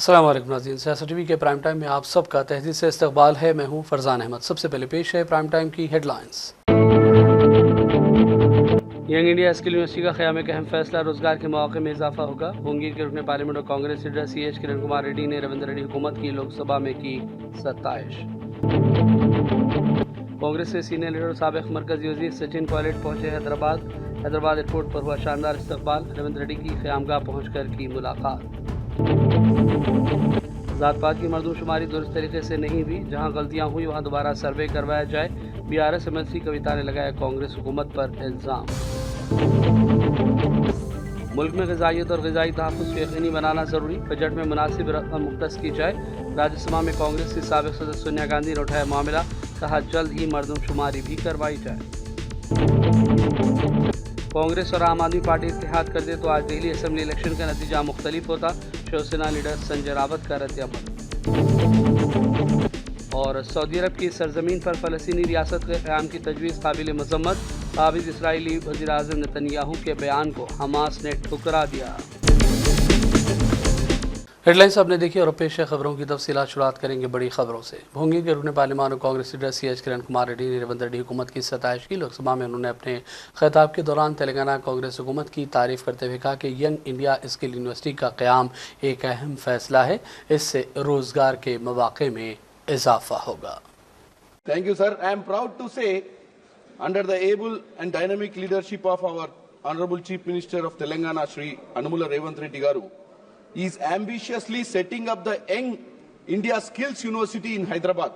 अस्सलाम वालेकुम नाज़रीन, सियासत टीवी के प्राइम टाइम में आप सबका तहदीद से इस्तकबाल है। मैं हूं फरजान अहमद। सबसे पहले पेश है प्राइम टाइम की headlines. Young India skill university का क़याम एक अहम फैसला, रोजगार के मौके में इजाफा होगा। भोंगी के रुकने पार्लियामेंट और कांग्रेस लीडर CH किरण कुमार रेड्डी ने रविंद्र रेड्डी हुकूमत की लोकसभा में की सत्ताइश। कांग्रेस के सीनियर लीडर साबिक मरकजी वजीर सचिन पायलट पहुंचे हैदराबाद एयरपोर्ट पर हुआ शानदार इस्तकबाल। रविंद्र रेड्डी की क़यामगाह पहुंचकर की मुलाकात। ज़ात पात की मरदमशुमारी दुरुस्त तरीके से नहीं हुई, जहां गलतियां हुई वहां दोबारा सर्वे करवाया जाए। BRS MLC कविता ने लगाया कांग्रेस हुकूमत पर इल्ज़ाम। मुल्क में ग़िज़ाइयत और ग़िज़ाई तहफ़्फ़ुज़ को यकीनी बनाना ज़रूरी, बजट में मुनासिब रकम मुख्तस की जाए। राज्यसभा में कांग्रेस की साबिक़ सदर सोनिया गांधी ने उठाया मामला, कहा जल्द ही मरदमशुमारी भी करवाई जाए। कांग्रेस और आम आदमी पार्टी इत्तेहाद कर दे तो आज दिल्ली असेंबली इलेक्शन का नतीजा मुख्तलिफ होता। शिवसेना लीडर संजय रावत का रद्द-ए-अमल। और सऊदी अरब की सरजमीन पर फ़लस्तीनी रियासत के क़याम की तजवीज़ काबिल मज़म्मत, काबिज़ इसराइली वज़ीर आज़म नेतन्याहू के बयान को हमास ने ठुकरा दिया। हेडलाइंस आपने देखी और पेश है खबरों की तफसीलात। शुरुआत करेंगे बड़ी खबरों से। भोंगी के रुकने पार्लियामान और कांग्रेस लीडर CH किरण कुमार रेड्डी ने रविंद्र रेड्डी हुकूमत की सताइश की। लोकसभा में उन्होंने अपने खिताब के दौरान तेलंगाना कांग्रेस हुकूमत की तारीफ करते हुए कहा कि यंग इंडिया स्किल यूनिवर्सिटी का क़याम एक अहम फैसला है, इससे रोजगार के मौक़े में इजाफा होगा। Thank you, sir. I am proud to say, under the able and dynamic leadership of our Honorable Chief Minister of Telangana, Shri Anumula Revanth Reddy Garu, he is ambitiously setting up the Young India Skills University in Hyderabad,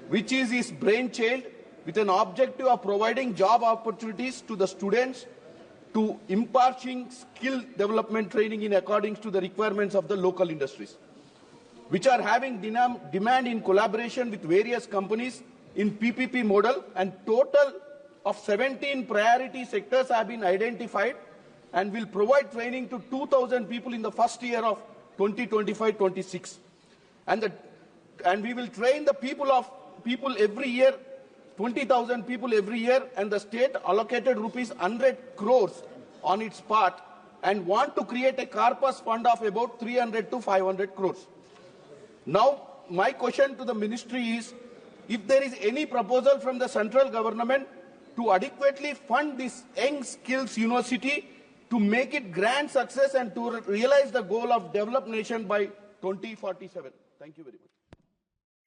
which is his brainchild, with an objective of providing job opportunities to the students, to imparting skill development training in accordance to the requirements of the local industries, which are having demand in collaboration with various companies in PPP model, and total of 17 priority sectors have been identified and will provide training to 2,000 people in the first year of 2025-26. And we will train the people every year, 20,000 people every year, and the state allocated rupees 100 crores on its part and want to create a corpus fund of about 300 to 500 crores. Now, my question to the ministry is, if there is any proposal from the central government to adequately fund this Young Skills University to make it grand success and to realize the goal of developed nation by 2047. Thank you very much.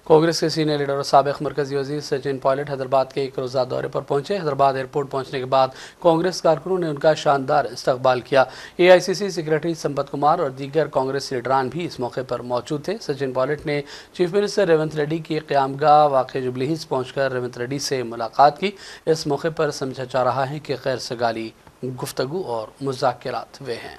Congress के senior leader और साबिक़ मरकजी वजीर सचिन पायलट हैदराबाद के एक रोज़ा दौरे पर पहुंचे। हैदराबाद एयरपोर्ट पहुंचने के बाद कांग्रेस कारकुनों ने उनका शानदार इस्तकबाल किया। AICC सेक्रेटरी संपत कुमार और दीगर कांग्रेस लीडरान भी इस मौके पर मौजूद थे। सचिन पायलट ने चीफ मिनिस्टर रेवंत रेड्डी की क़यामगाह वाक़ जुबली हिल्स पहुंचकर रेवंत रेड्डी से मुलाकात की। इस मौके पर समझा जा रहा है कि गैर सगाली गुफ्तगू और मुज़ाकरात हुए हैं।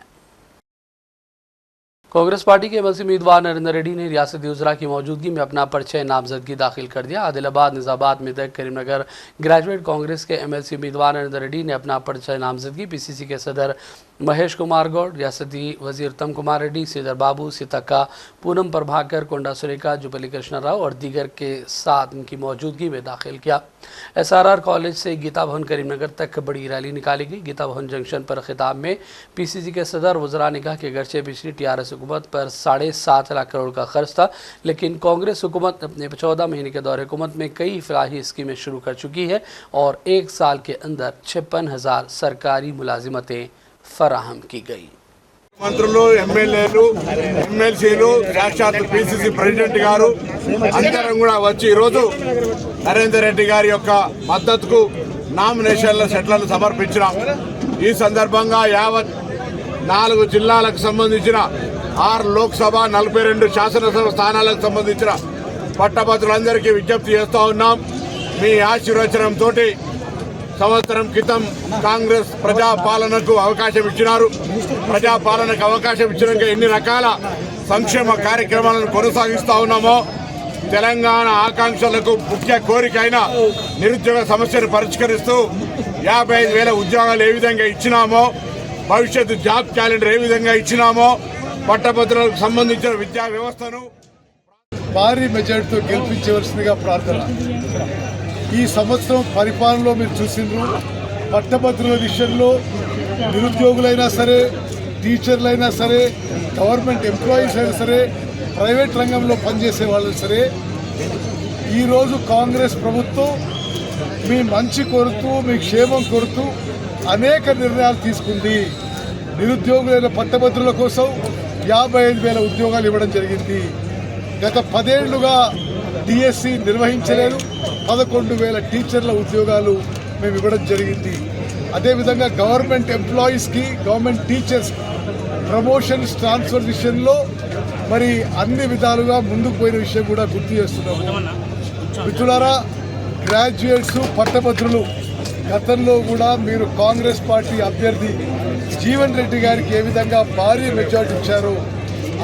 कांग्रेस पार्टी के MLC उम्मीदवार नरेंद्र रेड्डी ने रियासती वज़रा की मौजूदगी में अपना पर्चा नामजदगी दाखिल कर दिया। आदिलाबाद, निज़ामाबाद, मेदक, करीमनगर ग्रेजुएट कांग्रेस के MLC उम्मीदवार नरेंद्र रेड्डी ने अपना पर्चा नामजदगी PCC के सदर महेश कुमार गौड़, रियासती वजीर उत्तम कुमार रेड्डी, श्रीधर बाबू, सीतक्का, पूनम प्रभाकर, कोंडा सुरेखा, जुबली कृष्णा राव और दीगर के साथ उनकी मौजूदगी में दाखिल किया। SRR कॉलेज से गीता भवन करीमनगर तक बड़ी रैली निकाली गई। गीता भवन जंक्शन पर खिताब में PCC के सदर वज़रा ने कहा कि अगरचे पिछली TRS हुकूमत पर 7.5 लाख करोड़ का खर्च था, लेकिन कांग्रेस हुकूमत अपने 14 महीने के दौरे हुकूमत में कई फलाही स्कीमें शुरू कर चुकी है और एक साल के अंदर 56,000 सरकारी मुलाजिमतें फराहम की गई। మంత్రులు, ఎమ్మెల్యేలు, MLCలు, సాక్షాత్ PCC ప్రెసిడెంట్ గారు అందరం కూడా వచ్చి ఈరోజు నరేందర్ రెడ్డి గారి యొక్క మద్దతుకు నామినేషన్ల సెట్లను సమర్పించినాం. ఈ సందర్భంగా యావత్ 4 జిల్లాలకు సంబంధించిన 6 లోక్సభ 42 శాసనసభ స్థానాలకు సంబంధించిన పట్టభద్రులందరికీ విజ్ఞప్తి చేస్తూ ఉన్నాం. మీ ఆశీర్వచనంతో సంవత్సరం క్రితం కాంగ్రెస్ ప్రజాపాలనకు అవకాశం ఇచ్చినారు. ప్రజాపాలనకు అవకాశం ఇచ్చినాక ఎన్ని రకాల సంక్షేమ కార్యక్రమాలను కొనసాగిస్తూ ఉన్నామో, తెలంగాణ ఆకాంక్షలకు ముఖ్య కోరిక అయిన నిరుద్యోగ సమస్యను పరిష్కరిస్తూ 55,000 ఉద్యోగాలు ఏ విధంగా ఇచ్చినామో, భవిష్యత్తు జాబ్ క్యాలెండర్ ఏ విధంగా ఇచ్చినామో, పట్టభద్రులకు సంబంధించిన విద్యా వ్యవస్థను భారీ మెజార్టీతో గెలిపించవలసిందిగా ప్రార్థన. ఈ సంవత్సరం పరిపాలనలో మీరు చూసిండ్రు, పట్టభద్రుల విషయంలో నిరుద్యోగులైనా సరే, టీచర్లైనా సరే, గవర్నమెంట్ ఎంప్లాయీస్ అయినా సరే, ప్రైవేట్ రంగంలో పనిచేసే వాళ్ళు సరే, ఈరోజు కాంగ్రెస్ ప్రభుత్వం మీ మంచి కోరుతూ, మీ క్షేమం కోరుతూ అనేక నిర్ణయాలు తీసుకుంది. నిరుద్యోగులైన పట్టభద్రుల కోసం 55,000 ఉద్యోగాలు ఇవ్వడం జరిగింది. గత 10 ఏళ్లుగా డిఎస్సి నిర్వహించలేదు. 11,000 టీచర్ల ఉద్యోగాలు మేము ఇవ్వడం జరిగింది. అదేవిధంగా గవర్నమెంట్ ఎంప్లాయీస్కి, గవర్నమెంట్ టీచర్స్ ప్రమోషన్స్, ట్రాన్స్ఫర్ విషయంలో మరి అన్ని విధాలుగా ముందుకు పోయిన విషయం కూడా గుర్తు చేస్తున్నాము. మిత్రులారా, గ్రాడ్యుయేట్స్, పట్టభద్రులు గతంలో కూడా మీరు కాంగ్రెస్ పార్టీ అభ్యర్థి జీవన్ రెడ్డి గారికి ఏ విధంగా భారీ మెజార్టీ ఇచ్చారో,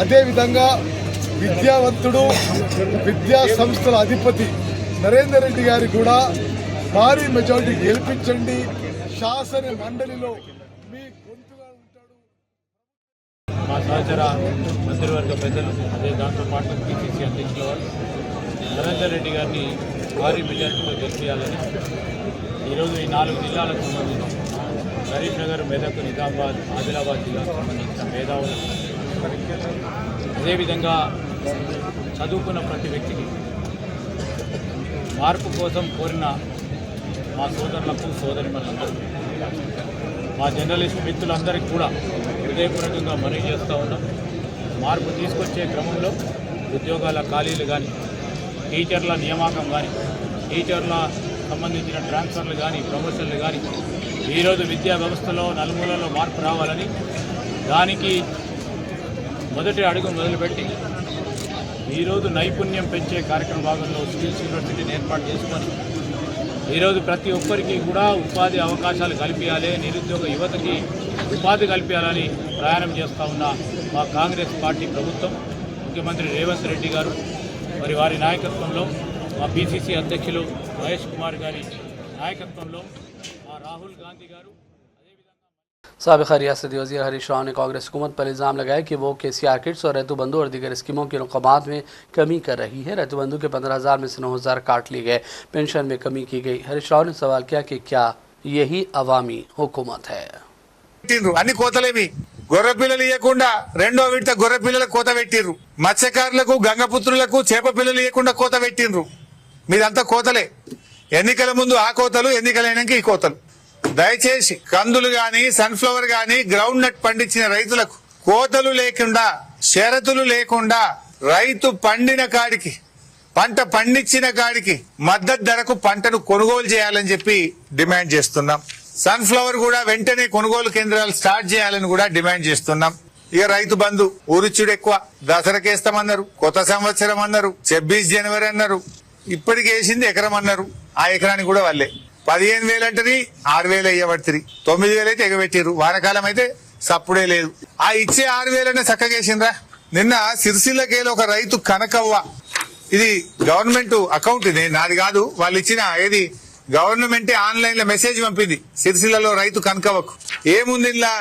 అదేవిధంగా విద్యావంతుడు, విద్యా సంస్థల అధిపతి నరేందర్ రెడ్డి గారి కూడా భారీ మెజార్టీ గెలిపించండి. శాసన మండలిలో మీ గొంతుగా ఉంటాడు. మా సహచర మంత్రివర్గ పెద్దలు, అదే దాంతోపాటు పిసిసి అధ్యక్షుల వారు నరేందర్ రెడ్డి గారిని భారీ మెజార్టీతో గెలిపించాలని ఈరోజు ఈ 4 జిల్లాలకు సంబంధించి కరీంనగర్, మెదక్, నిజామాబాద్, ఆదిలాబాద్ జిల్లాకు సంబంధించిన మేధావులు, అదేవిధంగా చదువుకున్న ప్రతి వ్యక్తికి మార్పు కోసం కోరిన మా సోదరులకు, సోదరిమణులందరూ, మా జర్నలిస్ట్ మిత్రులందరికీ కూడా హృదయపూర్వకంగా మనవి చేస్తూ ఉన్నాం. మార్పు తీసుకొచ్చే క్రమంలో ఉద్యోగాల ఖాళీలు కానీ, టీచర్ల నియామకం కానీ, టీచర్ల సంబంధించిన ట్రాన్స్ఫర్లు కానీ, ప్రమోషన్లు కానీ, ఈరోజు విద్యా వ్యవస్థలో నలుమూలలో మార్పు రావాలని, దానికి మొదటి అడుగు మొదలుపెట్టి ఈరోజు నైపుణ్యం పెంచే కార్యక్రమ భాగంలో స్కిల్స్ యూనివర్సిటీని ఏర్పాటు చేసుకొని ఈరోజు ప్రతి ఒక్కరికి కూడా ఉపాధి అవకాశాలు కల్పించాలి, నిరుద్యోగ యువతకి ఉపాధి కల్పించాలని ప్రయాణం చేస్తూ ఉన్న మా కాంగ్రెస్ పార్టీ ప్రభుత్వం, ముఖ్యమంత్రి రేవంత్ రెడ్డి గారు, మరి వారి నాయకత్వంలో, మా పిసిసి అధ్యక్షులు మహేష్ కుమార్ గారి నాయకత్వంలో, మా రాహుల్ గాంధీ గారు, साबिक़ा रियासती वज़ीर हरीश राव ने कांग्रेस हुकूमत पर इल्ज़ाम लगाया कि वो KCR किट्स और रैतुबंधु और दीगर स्कीमों के रकमात में कमी कर रही है। रैतुबंधु के 15,000 में से 9,000 काट लिए गए, पेंशन में कमी की गई। हरीश राव ने सवाल किया कि क्या यही अवामी हुकूमत है। అన్ని కోతలేవి, గొర్రె పిల్లలు ఇవ్వకుండా 2వ విడత గొర్రె పిల్లలకు కోత పెట్టిర్రు, మత్స్యకారులకు, గంగపుత్రులకు చేప పిల్లలు ఇవ్వకుండా కోత పెట్టిండ్రు. మీదంతా కోతలే. ఎన్నికల ముందు ఆ కోతలు, ఎన్నికలైనాక ఈ కోతలు. దయచేసి కందులు గాని, సన్ఫ్లవర్ గాని, గ్రౌండ్ నట్ పండించిన రైతులకు కోతలు లేకుండా, షరతులు లేకుండా రైతు పండిన కాడికి, పంట పండించిన కాడికి మద్దతు ధరకు పంటను కొనుగోలు చేయాలని చెప్పి డిమాండ్ చేస్తున్నాం. సన్ఫ్లవర్ కూడా వెంటనే కొనుగోలు కేంద్రాలు స్టార్ట్ చేయాలని కూడా డిమాండ్ చేస్తున్నాం. ఇక రైతు బంధు ఊరిచ్చుడు ఎక్కువ, దసరాకేస్తామన్నారు, కొత్త సంవత్సరం అన్నారు, 26 జనవరి అన్నారు, ఇప్పటికి వేసింది ఎకరం అన్నారు. ఆ ఎకరానికి కూడా వాళ్ళే 15,000 అంటది, 6,000 అయ్యబడుతుంది, 9,000 అయితే ఎగబెట్టిర్రు. వానకాలం అయితే సప్పుడే లేదు. ఆ ఇచ్చే 6,000 చక్కగేసిండ్రా. నిన్న సిరిసిల్లకేలో ఒక రైతు కనకవ్వ, ఇది గవర్నమెంట్ అకౌంట్, ఇది నాది కాదు, వాళ్ళు ఇచ్చిన ఏది గవర్నమెంటే ఆన్లైన్ లో మెసేజ్ పంపింది. సిరిసిల్లలో రైతు కనకవ్వకు ఏముంది, ఇలా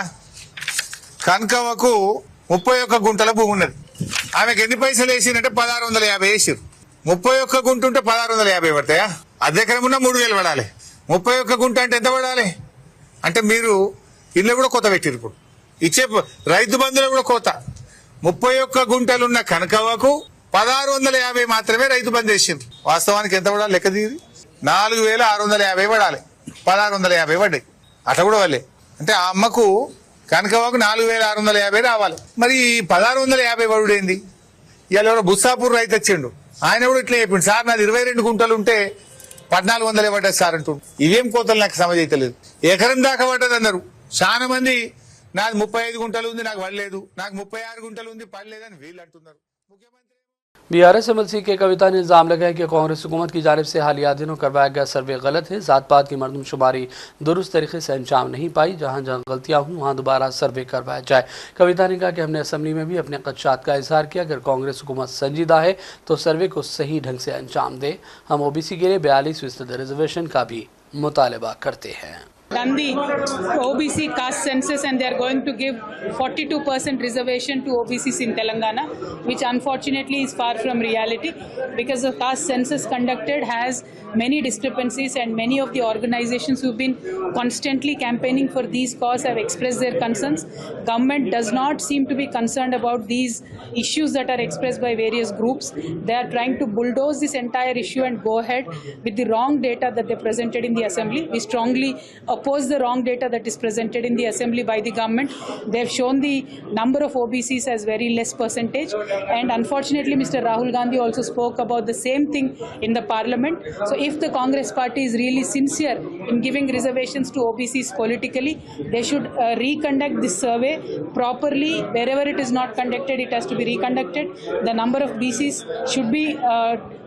కనకవ్వకు 31 గుంటల భూమి ఉన్నది. ఆమెకు ఎన్ని పైసలు వేసిందంటే 1,650 వేసిరు. 31 గుంట ఉంటే 1,650 పడతాయా? అద్దెకరం ఉన్న 3,000 పడాలి. 31 గుంట అంటే ఎంత పడాలి? అంటే మీరు ఇల్లు కూడా కోత పెట్టిరు. ఇప్పుడు ఇచ్చే రైతు బంధువులు కూడా కోత. 31 గుంటలున్న కనకవ్వకు 1,650 మాత్రమే రైతు బంధు వేసిండ్రు. వాస్తవానికి ఎంత పడాలి లెక్క తీరి? 4,650 పడాలి. 1,650 పడ్డాయి. అట్లా కూడా వాళ్ళే. అంటే ఆ అమ్మకు కనకవ్వకు 4,650 రావాలి. మరి 1,650 పడుడేంది? ఇవాళ ఎవరో బుస్సాపూర్ రైతు వచ్చిండు, ఆయన కూడా ఇట్లా చెప్పిండు, సార్ నాది 22 గుంటలు ఉంటే 1,400 పడ్డది సార్ అంటుండు. ఇవేం కోతలు నాకు సమజైతలేదు. ఎకరం దాకా పడ్డది అన్నారు. చాలా మంది నాది 35 గుంటలు ఉంది, నాకు పడలేదు, నాకు 36 गुंटल ఉంది, పడలేదని వీళ్ళు అంటున్నారు. ముఖ్యమంత్రి BRS MLC के कविता ने इल्ज़ाम लगाया कि कांग्रेस हुकूमत की जानिब से हालिया दिनों करवाया गया सर्वे गलत है। ज़ात पात की मरदमशुमारी दुरुस्त तरीके से अंजाम नहीं पाई। जहाँ जहाँ गलतियाँ हुई वहाँ दोबारा सर्वे करवाया जाए। कविता ने कहा कि हमने असम्बली में भी अपने खदशात का इजहार किया। अगर कांग्रेस हुकूमत संजीदा है तो सर्वे को सही ढंग से अंजाम दे। हम OBC के लिए 42% रिजर्वेशन का भी मुतालबा करते हैं। done the OBC caste census and they are going to give 42% reservation to OBCs in Telangana, which unfortunately is far from reality because the caste census conducted has many discrepancies and many of the organizations who've been constantly campaigning for these causes have expressed their concerns. Government does not seem to be concerned about these issues that are expressed by various groups. They are trying to bulldoze this entire issue and go ahead with the wrong data that they presented in the assembly. We strongly oppose the wrong data that is presented in the assembly by the government. They have shown the number of OBCs as very less percentage, and unfortunately Mr. Rahul Gandhi also spoke about the same thing in the parliament. So if the Congress party is really sincere in giving reservations to OBCs politically, they should reconduct this survey properly. Wherever it is not conducted, it has to be reconducted. The number of BCs should be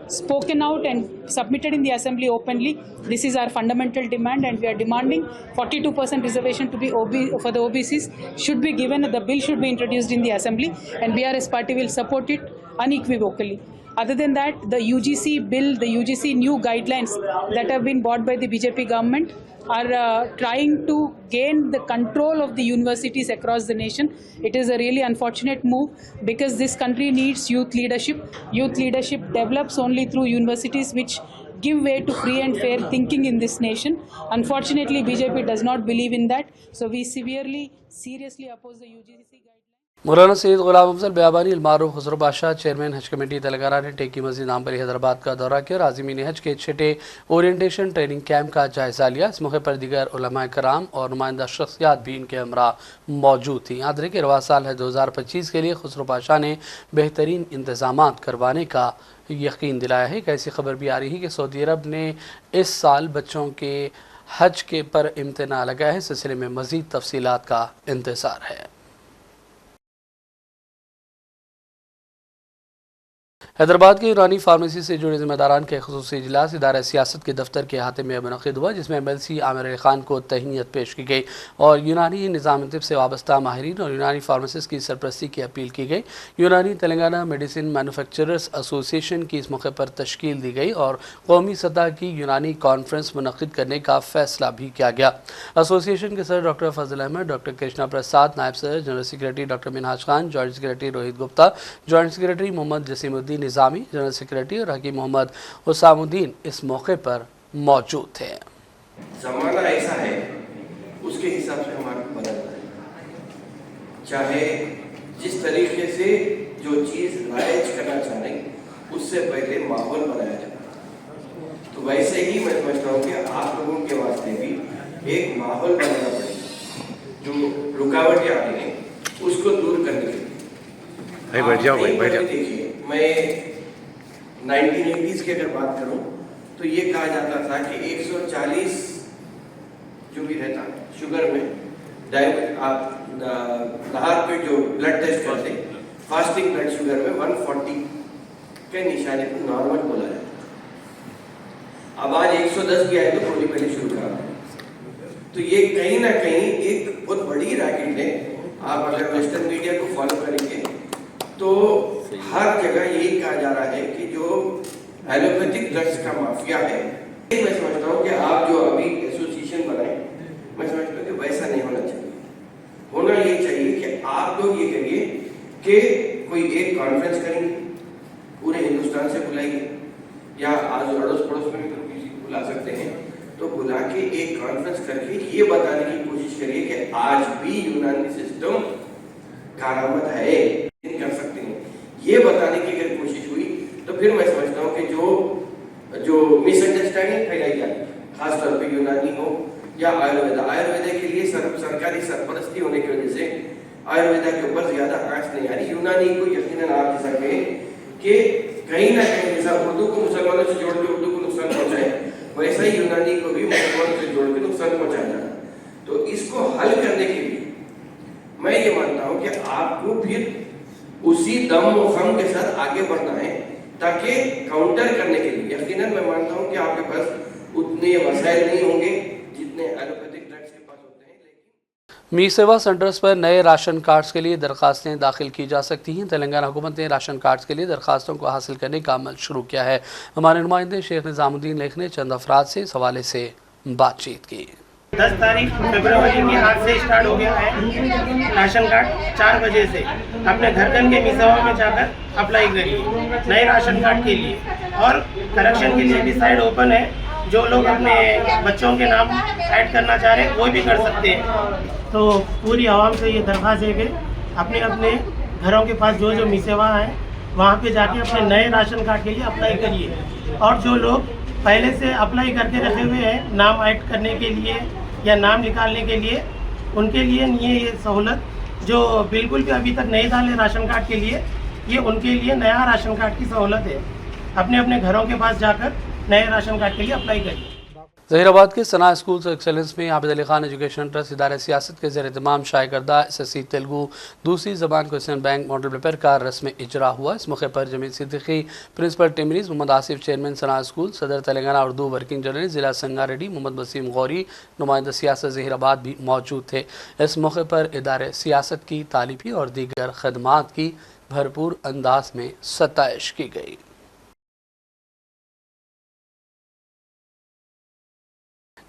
spoken out and submitted in the assembly openly. This is our fundamental demand, and we are demanding 42% reservation to be for the OBCs should be given. The bill should be introduced in the assembly, and BRS party will support it unequivocally. Other than that, the UGC bill, the UGC new guidelines that have been brought by the BJP government are trying to gain the control of the universities across the nation. It is a really unfortunate move because this country needs youth leadership. Youth leadership develops only through universities which give way to free and fair thinking in this nation. Unfortunately, BJP does not believe in that. So we seriously oppose the UGC guidelines. मौलाना सैयद गुलाम अफजल बयाबानी अलमारूफ खुसरो बादशाह chairman हज committee Telangana ने टेकी मस्जिद नामपली हैदराबाद का दौरा किया और आज़मीन हज के छठे ओरिएंटेशन ट्रेनिंग कैंप का जायजा लिया। इस मौके पर दीगर उलमाए कराम और नुमाइंदा शख्सियात भी इनके हमरा मौजूद थी। याद रहे कि रवा साल है 2025 के लिए खुसरो बादशाह ने बेहतरीन इंतजाम करवाने का यकीन दिलाया है। एक ऐसी खबर भी आ रही है कि सऊदी अरब ने इस साल बच्चों के हज के पर इम्तना लगाया है। इस सिलसिले में मज़ीद तफसीलात का इंतज़ार है। हैदराबाद के यूनानी फार्मेसी से जुड़े जिम्मेदारान के खुसूसी इजलास इदारा सियासत के दफ्तर के अहाते में मुनक़िद हुआ, जिसमें MLC आमिर अली खान को तहनीत पेश की गई और यूनानी निज़ाम तिब से वाबस्ता माहिरीन और यूनानी फार्मासिस्ट की सरपरस्ती की अपील की गई। यूनानी तेलंगाना मेडिसिन मैन्युफैक्चरर्स एसोसिएशन की इस मौके पर तश्कील दी गई और कौमी सतह की यूनानी कॉन्फ्रेंस मुनक़िद करने का फैसला भी किया गया। एसोसिएशन के सदर डॉक्टर फजल अहमद, डॉक्टर कृष्णा प्रसाद, नायब सदर general secretary doctor Minhaj Khan, joint secretary Rohit Gupta, joint secretary Mohammad Jasimuddin Nizami, general secretary और हकीम मोहम्मद हुसामुद्दीन इस मौके पर मौजूद थे। जमाना ऐसा है, उसके हिसाब से हमारा बदलना है। चाहे जिस तरीके से जो चीज़ राइज करना चाहें उससे पहले माहौल बनाया जाए, तो वैसे ही मैं समझता हूँ कि आप लोगों के वास्ते भी एक माहौल बनाना पड़ेगा। जो रुकावटें आ रही हैं उसको दूर करने के लिए बैठ जाओ। देखिए, मैं 1980s की अगर बात करूं तो ये कहा जाता था कि 140 जो भी रहता शुगर में नहर पे जो ब्लड टेस्ट करते, फास्टिंग ब्लड शुगर में 140 के निशाने को नॉर्मल बोला जाता। अब आज 110 की आए तो थोड़ी पहले शुरू करा। तो ये कहीं ना कहीं एक बहुत बड़ी रैकेट है। आप अगर वेस्टर्न मीडिया को फॉलो करेंगे तो हर जगह यही कहा जा रहा है कि जो एलोपैथिक ड्रग्स का माफिया है, मैं समझता हूँ कि आप जो अभी एसोसिएशन बनाए, मैं समझता हूँ कि वैसा नहीं होना चाहिए। होना ये चाहिए कि आप लोग ये करिए कि कोई एक कॉन्फ्रेंस करेंगे, पूरे हिंदुस्तान से बुलाइए या आज अड़ोस पड़ोस में भी किसी को बुला सकते हैं, तो बुला के एक कॉन्फ्रेंस करके ये बताने की कोशिश करिए कि आज भी यूनानी सिस्टम कारामद है, कर सकते हैं। ये बताने की अगर कोशिश हुई तो फिर मैं समझता हूँ कि जो मिसअंडरस्टैंडिंग फैलाई जाए, खासतौर पे यूनानी हो या आयुर्वेदा के लिए सरकारी सरपरस्ती होने की वजह से आयुर्वेदा के ऊपर ज्यादा आंच नहीं आ रही। यूनानी को यकीनन आप जैसा कहें कि कहीं ना कहीं जैसा उर्दू को मुसलमानों से जोड़ के उर्दू को नुकसान पहुंचाए, वैसा ही यूनानी को भी मुसलमानों से जोड़ के नुकसान पहुंचाया जाए। तो इसको हल करने के लिए मैं ये मानता हूँ कि आपको फिर उसी दम और खम के साथ आगे बढ़ना है, ताकि काउंटर करने के लिए यकीनन मैं मानता हूँ कि आपके पास उतने वसाइल नहीं होंगे जितने एलोपैथिक ड्रग्स के पास होते हैं। मी सेवा सेंटर्स पर नए राशन कार्ड्स के लिए दरखास्तें दाखिल की जा सकती हैं। तेलंगाना हुकूमत ने राशन कार्ड्स के लिए दरखास्तों को हासिल करने का अमल शुरू किया है। हमारे नुमाइंदे शेख निजामुद्दीन लेख ने चंद अफराद से इस हवाले से बातचीत की। 10 तारीख फरवरी की आज से स्टार्ट हो गया है राशन कार्ड 4 बजे से अपने घर के मिसावा में जाकर अप्लाई करिए नए राशन कार्ड के लिए। और करेक्शन के लिए भी साइड ओपन है, जो लोग अपने बच्चों के नाम ऐड करना चाह रहे हैं वो भी कर सकते हैं। तो पूरी आवाम से ये दरख्वास्त है कि अपने अपने घरों के पास जो जो मिसेवा है वहाँ पे जाके अपने नए राशन कार्ड के लिए अप्लाई करिए। और जो लोग पहले से अप्लाई करके रखे हुए हैं नाम ऐड करने के लिए या नाम निकालने के लिए, उनके लिए नहीं है ये सहूलत। जो बिल्कुल भी अभी तक नहीं डाले राशन कार्ड के लिए, ये उनके लिए नया राशन कार्ड की सहूलत है। अपने अपने घरों के पास जाकर नए राशन कार्ड के लिए अप्लाई करिए। जहीराबाद के सना स्कूल ऑफ एक्सेलेंस में आबिद अली खान एजुकेशन ट्रस्ट इदारे सियासत के ज़ेर इत्माम शाये करदा SSC तेलुगु दूसरी ज़बान क्वेश्चन बैंक मॉडल पेपर का रस्म इजरा हुआ। इस मौके पर जमील सिद्दीकी, प्रिंसिपल टिमरीज मोहम्मद आसिफ, चेयरमैन सना स्कूल, सदर तेलंगाना उर्दू वर्किंग जर्नलिस्ट ज़िला संगारेड्डी मोहम्मद वसीम गौरी, नुमाइंदा सियासत जहीराबाद भी मौजूद थे। इस मौके पर इदारे सियासत की तालीमी और दीगर खदमात की भरपूर अंदाज में सताइश की गई।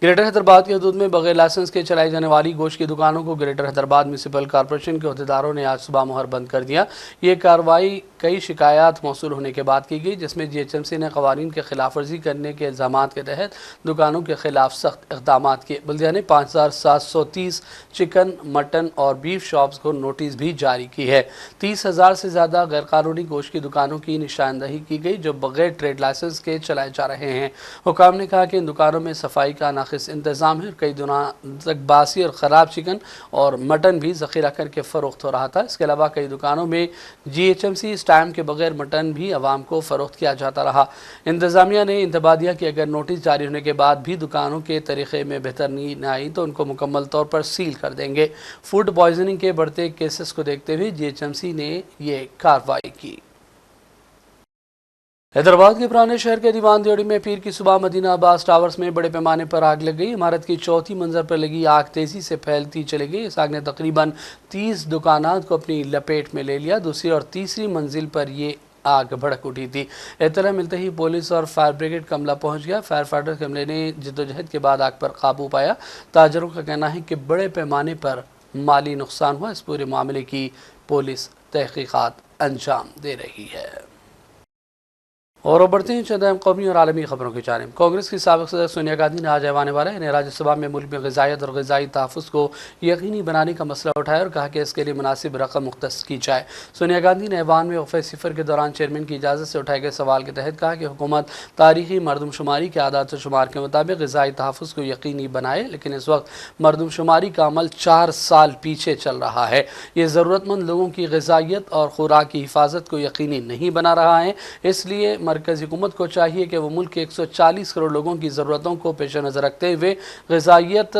ग्रेटर हैदराबाद की हदूद में बगैर लाइसेंस के चलाई जाने वाली गोश्त की दुकानों को ग्रेटर हैदराबाद म्यूनसिपल कॉरपोरेशन के अहदेदारों ने आज सुबह मोहर बंद कर दिया। ये कार्रवाई कई शिकायत मौसूल होने के बाद की गई, जिसमें GHMC ने कवानीन के खिलाफ वर्जी करने के इल्ज़ामात के तहत दुकानों के खिलाफ सख्त इक़दाम किए। बल्दिया ने 5730 चिकन, मटन और बीफ शॉप्स को नोटिस भी जारी की है। 30,000 से ज़्यादा गैरकानूनी गोश्त की दुकानों की निशानदही की गई जो बगैर ट्रेड लाइसेंस के चलाए जा रहे हैं। हुकाम ने कहा कि इन दुकानों में सफाई का नाक़िस इंतज़ाम है। कई दिनों तक बासी और ख़राब चिकन और मटन भी ज़ख़ीरा करके फ़रोख्त हो रहा था। इसके अलावा कई दुकानों में GHMC स्टैम्प के बगैर मटन भी आवाम को फ़रोख्त किया जाता रहा। इंतज़ामिया ने इंतबाह दिया कि अगर नोटिस जारी होने के बाद भी दुकानों के तरीक़े में बेहतरी न आई तो उनको मुकम्मल तौर पर सील कर देंगे। फूड पॉइजनिंग के बढ़ते केसेस को देखते हुए GHMC ने ये कार्रवाई की। हैदराबाद के पुराने शहर के दीवान दियोड़ी में पीर की सुबह मदीना अब्बास टावर्स में बड़े पैमाने पर आग लग गई। इमारत की चौथी मंजिल पर लगी आग तेज़ी से फैलती चली गई। इस आग ने तकरीबन 30 दुकानात को अपनी लपेट में ले लिया। दूसरी और तीसरी मंजिल पर ये आग भड़क उठी थी। इत्तला मिलते ही पुलिस और फायर ब्रिगेड का अमला पहुंच गया। फायर फाइटर के अमले ने जद्दोजहद के बाद आग पर काबू पाया। ताजरों का कहना है कि बड़े पैमाने पर माली नुकसान हुआ। इस पूरे मामले की पुलिस तहकीकात अंजाम दे रही है। और बढ़ते हैं चंद अहम कौमी और आलमी खबरों की जानिब। कांग्रेस की साबिक़ सदर सोनिया गांधी ने आज ऐवान वाला यानी राज्यसभा में मुल्क में ग़िज़ाइयत और ग़िज़ाई तहफ़्फ़ुज़ को यकीनी बनाने का मसला उठाया और कहा कि इसके लिए मुनासिब रकम मुख्तस की जाए। सोनिया गांधी ने ऐवान में वक़फ़े सिफ़र के दौरान चेयरमैन की इजाज़त से उठाए गए सवाल के तहत कहा कि हुकूमत तारीख़ी मरदमशुमारी के आदात व शुमार के मुताबिक ग़िज़ाई तहफ़्फ़ुज़ को यकीनी बनाए, लेकिन इस वक्त मरदमशुमारी का अमल 4 साल पीछे चल रहा है। ये ज़रूरतमंद लोगों की ग़िज़ाइयत और खुराक की हिफाजत को यकीनी नहीं बना रहा है। इसलिए मरकज़ी हुकूमत को चाहिए कि वह मुल्क के 140 करोड़ लोगों की ज़रूरतों को पेश नज़र रखते हुए ग़िज़ाइयत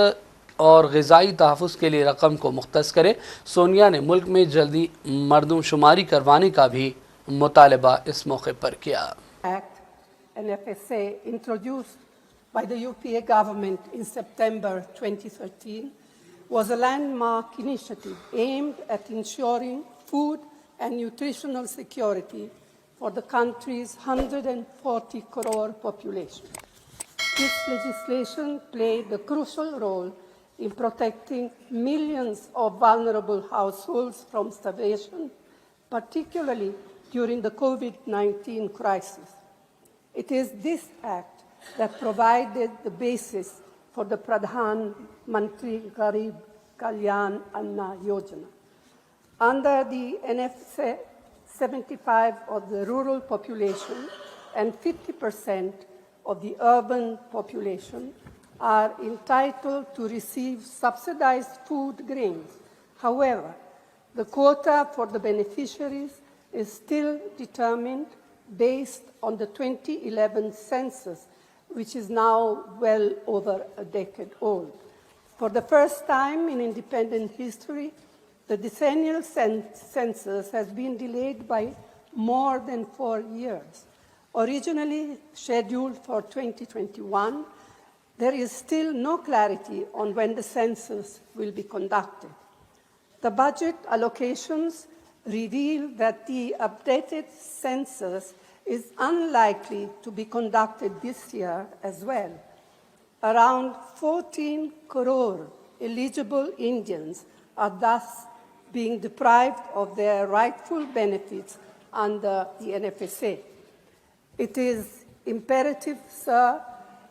और ग़िज़ाई तहफ़्फ़ुज़ के लिए रकम को मुख्तस करे। सोनिया ने मुल्क में जल्दी मरदमशुमारी करवाने का भी मुतालबा इस मौके पर किया। NFSA introduced by the UPA government in September 2013 was a landmark initiative aimed at ensuring food and nutritional security for the country's 140 crore population. This legislation played a crucial role in protecting millions of vulnerable households from starvation, particularly during the COVID-19 crisis. It is this act that provided the basis for the Pradhan Mantri Garib Kalyan Anna Yojana. Under the NFSA, 75% of the rural population and 50% of the urban population are entitled to receive subsidized food grains. However, the quota for the beneficiaries is still determined based on the 2011 census, which is now well over a decade old. For the first time in independent history, the decennial census has been delayed by more than 4 years. Originally scheduled for 2021, there is still no clarity on when the census will be conducted. The budget allocations reveal that the updated census is unlikely to be conducted this year as well. Around 14 crore eligible Indians are thus being deprived of their rightful benefits under the NFSA. It is imperative, sir,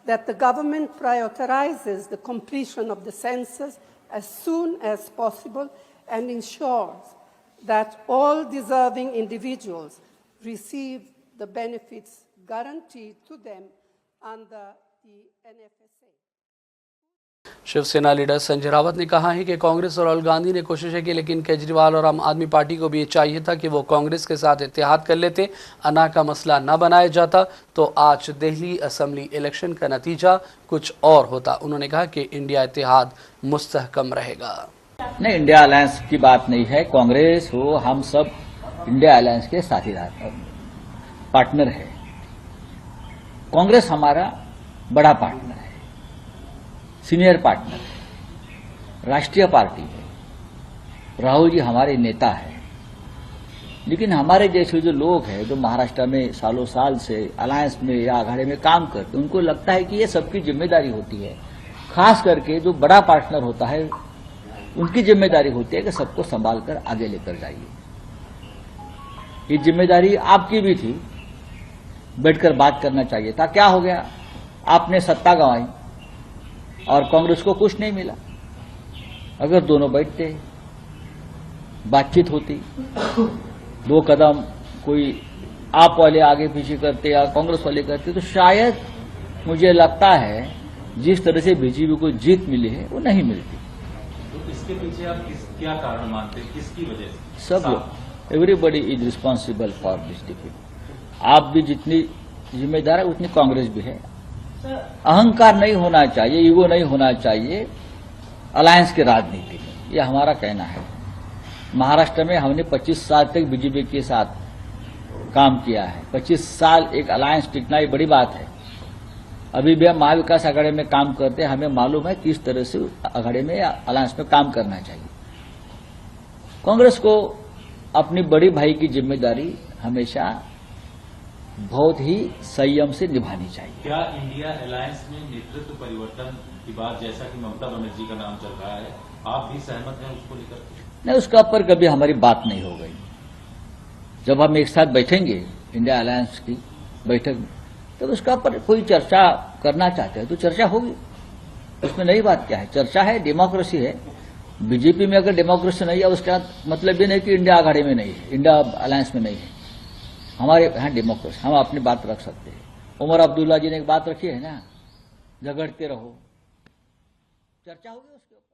that the government prioritizes the completion of the census as soon as possible and ensures that all deserving individuals receive the benefits guaranteed to them under the NFSA. Shiv Sena leader Sanjay Rawat ने कहा है कि कांग्रेस और राहुल गांधी ने कोशिशें की, लेकिन केजरीवाल और आम आदमी पार्टी को भी ये चाहिए था कि वो कांग्रेस के साथ इत्तेहाद कर लेते। अना का मसला न बनाया जाता तो आज दिल्ली असेंबली इलेक्शन का नतीजा कुछ और होता। उन्होंने कहा कि इंडिया इत्तेहाद मुस्तहकम रहेगा। नहीं, इंडिया अलायंस की बात नहीं है। कांग्रेस हो, हम सब इंडिया अलायंस के साथीदार पार्टनर है। कांग्रेस हमारा बड़ा पार्टनर है, सीनियर पार्टनर है, राष्ट्रीय पार्टी है। राहुल जी हमारे नेता है, लेकिन हमारे जैसे जो लोग हैं जो महाराष्ट्र में सालों साल से अलायंस में या अखाड़े में काम करते, उनको लगता है कि ये सबकी जिम्मेदारी होती है। खास करके जो बड़ा पार्टनर होता है उनकी जिम्मेदारी होती है कि सबको संभाल कर आगे लेकर जाइए। ये जिम्मेदारी आपकी भी थी, बैठकर बात करना चाहिए था। क्या हो गया, आपने सत्ता गंवाई और कांग्रेस को कुछ नहीं मिला। अगर दोनों बैठते, बातचीत होती, दो कदम कोई आप वाले आगे पीछे करते या कांग्रेस वाले करते, तो शायद मुझे लगता है जिस तरह से बीजेपी को जीत मिली है वो नहीं मिलती। तो इसके पीछे आप क्या कारण मानते हैं, किसकी वजह से? सब लोग, everybody is responsible for this defeat. आप भी जितनी जिम्मेदार है उतनी कांग्रेस भी है। अहंकार नहीं होना चाहिए, ईगो नहीं होना चाहिए अलायंस की राजनीति में, यह हमारा कहना है। महाराष्ट्र में हमने 25 साल तक बीजेपी के साथ काम किया है। 25 साल एक अलायंस टिकना ये बड़ी बात है। अभी भी हम महाविकास अघाड़े में काम करते हैं, हमें मालूम है किस तरह से अघाड़े में या अलायंस में काम करना चाहिए। कांग्रेस को अपनी बड़ी भाई की जिम्मेदारी हमेशा बहुत ही संयम से निभानी चाहिए। क्या इंडिया अलायंस में नेतृत्व परिवर्तन की बात, जैसा कि ममता बनर्जी का नाम चल रहा है, आप भी सहमत हैं उसको लेकर? नहीं, उसका पर कभी हमारी बात नहीं हो गई। जब हम एक साथ बैठेंगे इंडिया अलायंस की बैठक में, तो उसका पर कोई चर्चा करना चाहते हैं तो चर्चा होगी, उसमें नई बात क्या है। चर्चा है, डेमोक्रेसी है। बीजेपी में अगर डेमोक्रेसी नहीं है उसका मतलब ये नहीं कि इंडिया अघाड़े में नहीं है, इंडिया अलायंस में नहीं है। हमारे यहाँ डेमोक्रेसी, हम अपनी बात रख सकते हैं। उमर अब्दुल्ला जी ने एक बात रखी है ना, झगड़ते रहो, चर्चा होगी उसके ऊपर।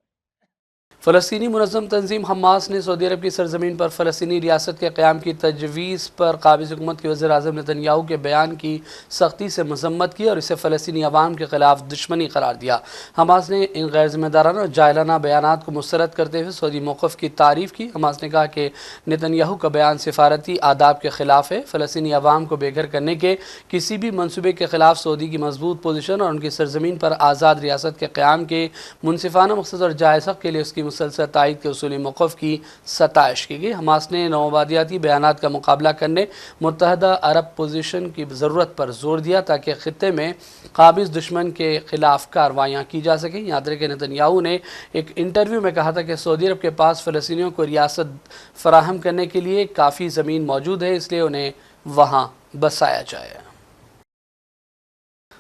फ़लस्तीनी मुनज़्ज़म तंजीम हमास ने सऊदी अरब की सरजमीन पर फ़लस्तीनी रियासत के क़याम की तजवीज़ पर काबिज़ हुकूमत के वज़ीर आज़म नेतन्याहू के बयान की सख्ती से मज़म्मत की और इसे फ़लस्तीनी अवाम के ख़िलाफ़ दुश्मनी करार दिया। हमास ने इन गैर ज़िम्मेदाराना और जाहिलाना बयानात को मुस्तरद करते हुए सऊदी मौक़िफ़ की तारीफ़ की। हमास ने कहा कि नेतन्याहू का बयान सिफारती आदाब के ख़िलाफ़ है। फ़लस्तीनी अवाम को बेघर करने के किसी भी मनसूबे के ख़िलाफ़ सऊदी की मजबूत पोजीशन और उनकी सरजमीन पर आज़ाद रियासत के क़याम के मुनसिफ़ाना मकसद और जायज़ हक़ के लिए उसकी मुसलसल तायद के उसूली मौक़िफ़ की सताइश की गई। हमास ने नौआबादियाती बयानात का मुकाबला करने मुत्तहदा अरब पोजीशन की ज़रूरत पर जोर दिया ताकि ख़ित्ते में काबिज़ दुश्मन के ख़िलाफ़ कार्रवाइयाँ की जा सकें। याद रखें नेतन्याहू ने एक इंटरव्यू में कहा था कि सऊदी अरब के पास फ़लस्तीनियों को रियासत फ़राहम करने के लिए काफ़ी ज़मीन मौजूद है, इसलिए उन्हें वहाँ बसाया जाए।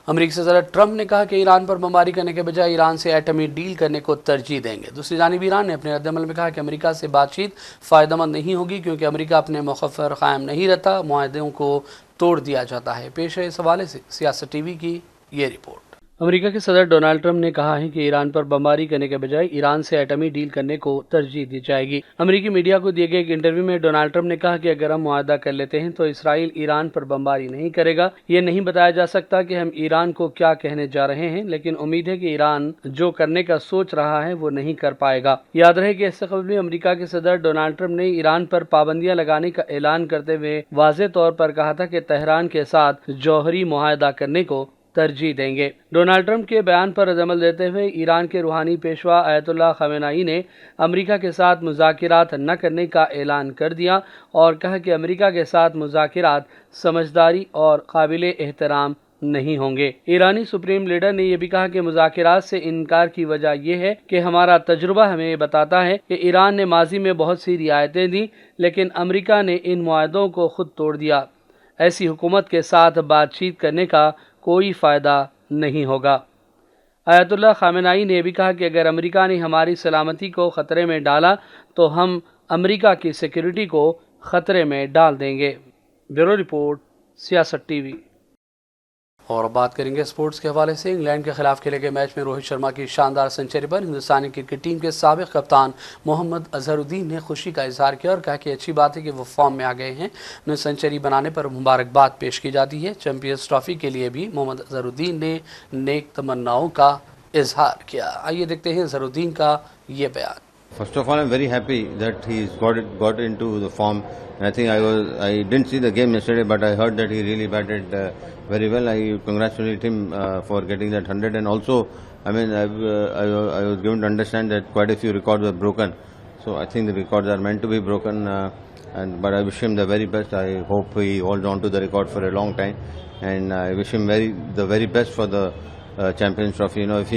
अमेरिकी सदर ट्रंप ने कहा कि ईरान पर बमबारी करने के बजाय ईरान से एटमी डील करने को तरजीह देंगे। दूसरी जानिब ईरान ने अपने रद्दअमल में कहा कि अमेरिका से बातचीत फ़ायदेमंद नहीं होगी क्योंकि अमेरिका अपने मौक़िफ़ पर कायम नहीं रहता, मुआहदों को तोड़ दिया जाता है। पेश है इस हवाले से सियासत टीवी की ये रिपोर्ट। अमेरिका के सदर डोनाल्ड ट्रंप ने कहा है कि ईरान पर बमबारी करने के बजाय ईरान से एटमी डील करने को तरजीह दी जाएगी। अमेरिकी मीडिया को दिए गए एक इंटरव्यू में डोनाल्ड ट्रंप ने कहा कि अगर हम मुआहदा कर लेते हैं तो इसराइल ईरान पर बमबारी नहीं करेगा। ये नहीं बताया जा सकता कि हम ईरान को क्या कहने जा रहे हैं, लेकिन उम्मीद है कि ईरान जो करने का सोच रहा है वो नहीं कर पाएगा। याद रहे कि इससे कबल भी अमेरिका के सदर डोनाल्ड ट्रंप ने ईरान पर पाबंदियां लगाने का ऐलान करते हुए वाज़ेह तौर पर कहा था कि तेहरान के साथ जौहरी मुआहदा करने को तरजीह देंगे। डोनाल्ड ट्रंप के बयान पर रद्दअमल देते हुए ईरान के रूहानी पेशवा अयतुल्लाह खमेनाई ने अमेरिका के साथ मुज़ाकिरात न करने का ऐलान कर दिया और कहा कि अमेरिका के साथ मुज़ाकिरात समझदारी और काबिल एहतराम नहीं होंगे। ईरानी सुप्रीम लीडर ने यह भी कहा कि मुज़ाकिरात से इनकार की वजह यह है कि हमारा तजुर्बा हमें बताता है कि ईरान ने माजी में बहुत सी रियायतें दी, लेकिन अमेरिका ने इन मुआहदों को खुद तोड़ दिया। ऐसी हुकूमत के साथ बातचीत करने का कोई फ़ायदा नहीं होगा। आयतुल्लाह खामेनाई ने भी कहा कि अगर अमेरिका ने हमारी सलामती को ख़तरे में डाला तो हम अमेरिका की सिक्योरिटी को ख़तरे में डाल देंगे। ब्यूरो रिपोर्ट, सियासत टीवी। और बात करेंगे स्पोर्ट्स के हवाले से। इंग्लैंड के खिलाफ खेले गए मैच में रोहित शर्मा की शानदार सेंचुरी पर हिंदुस्तानी क्रिकेट टीम के साबिक कप्तान मोहम्मद अजहरुद्दीन ने खुशी का इजहार किया और कहा कि अच्छी बात है कि वो फॉर्म में आ गए हैं। उन्हें सेंचुरी बनाने पर मुबारकबाद पेश की जाती है। चैंपियंस ट्रॉफी के लिए भी मोहम्मद अजहरुद्दीन ने नेक तमन्नाओं का इजहार किया। आइए देखते हैं अजहरुद्दीन का ये बयान। First of all, I'm very happy that he's got into the form. And I think I didn't see the game yesterday, but I heard that he really batted very well. I congratulate him for getting that 100. And also, I mean, I was given to understand that quite a few records were broken. So I think the records are meant to be broken. But I wish him the very best. I hope he holds on to the record for a long time. And I wish him the very best for the Champions Trophy. You know, if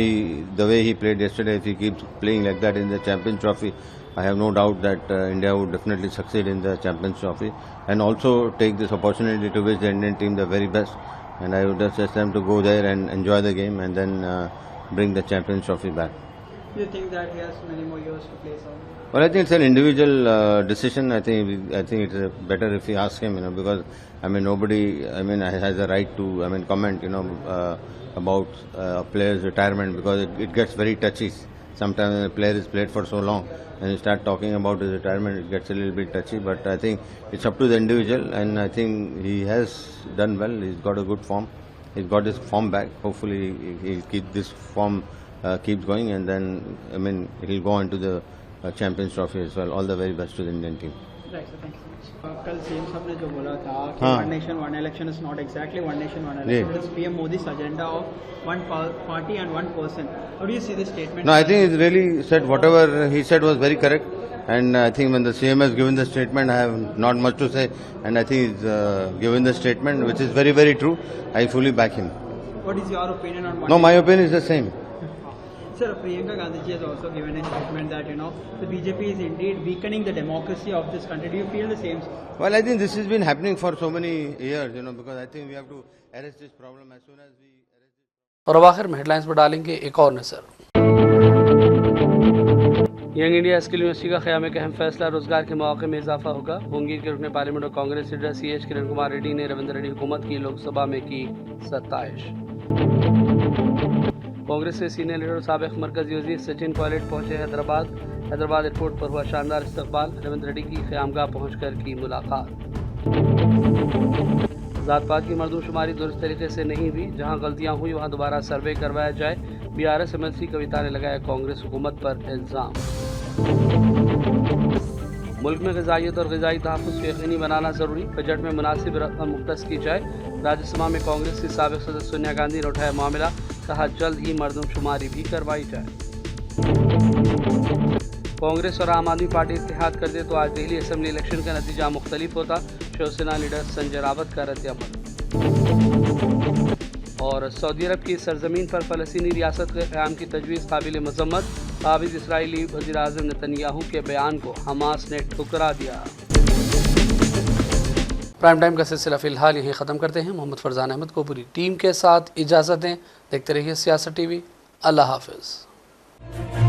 the way he played yesterday, if he keeps playing like that in the Champions Trophy, I have no doubt that India would definitely succeed in the Champions Trophy. And also take this opportunity to wish the Indian team the very best. And I would just them to go there and enjoy the game and then bring the Champions Trophy back. Do you think that he has many more years to play so? Well, I think it's an individual decision. I think it's better if you ask him, you know, because I mean nobody, I mean, has a right to, I mean, comment, you know, about a player's retirement, because it gets very touchy. Sometimes when a player is played for so long and you start talking about his retirement, it gets a little bit touchy. But I think it's up to the individual, and I think he has done well. He's got a good form. He's got his form back. Hopefully he'll keep this form keeps going, and then I mean he'll go into the Champions Trophy as well. All the very best to the Indian team. Right, so thank you so much. कल CM साहब ने जो बोला था कि one nation one election is not exactly one nation one election. It's PM Modi's agenda of one party and one person. How do you see this statement? No, I think he's really said whatever he said was very correct. And I think when the CM has given the statement, I have not much to say. And I think he's given the statement, which is very, very true. I fully back him. What is your opinion on one? No, my opinion is the same. Sir, Priyanka Gandhi ji has also given a statement that, you know, the BJP is indeed weakening the democracy of this country. Do you feel the same? Well, I think this has been happening for so many years, you know, because I think we have to arrest this problem as soon as we arrest it. और अब आखिर में headlines पर डालेंगे एक और नजर। Young India skill university का क़याम एक अहम फैसला, रोजगार के मौके में इजाफा होगा। होंगी के रुकने पार्लियामेंट और कांग्रेस लीडर CH किरण कुमार रेड्डी ने रविंद्र रेड्डी हुकूमत की लोकसभा में की सत्ताइश। कांग्रेस के सीनियर लीडर साबिक मरकजी वजीर सचिन पायलट पहुंचे हैदराबाद एयरपोर्ट पर हुआ शानदार इस्तकबाल। रविंद्र रेड्डी की क़यामगाह पहुंचकर की मुलाकात। ज़ात पात की मर्दमशुमारी दुरुस्त तरीके से नहीं हुई, जहां गलतियां हुई वहां दोबारा सर्वे करवाया जाए। BRS MLC कविता ने लगाया कांग्रेस हुकूमत पर इल्ज़ाम। मुल्क में ग़िज़ाइयत और ग़िज़ाई तहफ़्फ़ुज़ को यकीनी बनाना ज़रूरी, बजट में मुनासिब रकम मुख्तस की जाए। राज्यसभा में कांग्रेस की साबिक़ सदस्य सोनिया गांधी ने उठाया मामला, कहा जल्द ही मर्दमशुमारी भी करवाई जाए। कांग्रेस और आम आदमी पार्टी इत्तेहाद कर दे तो आज दिल्ली असेंबली इलेक्शन का नतीजा मुख्तलिफ होता। शिवसेना लीडर संजय रावत का रद्द-ए-अमल। और सऊदी अरब की सरजमीन पर फ़लस्तीनी रियासत के क़याम की तजवीज़ काबिल मज़म्मत। काबिज़ इसराइली वज़ीर आज़म नेतन्याहू के बयान को हमास ने ठुकरा दिया। प्राइम टाइम का सिलसिला फ़िलहाल यहीं ख़त्म करते हैं। मोहम्मद फरजान अहमद को पूरी टीम के साथ इजाज़त दें। देखते रहिए सियासत TV। अल्लाह हाफ़िज़।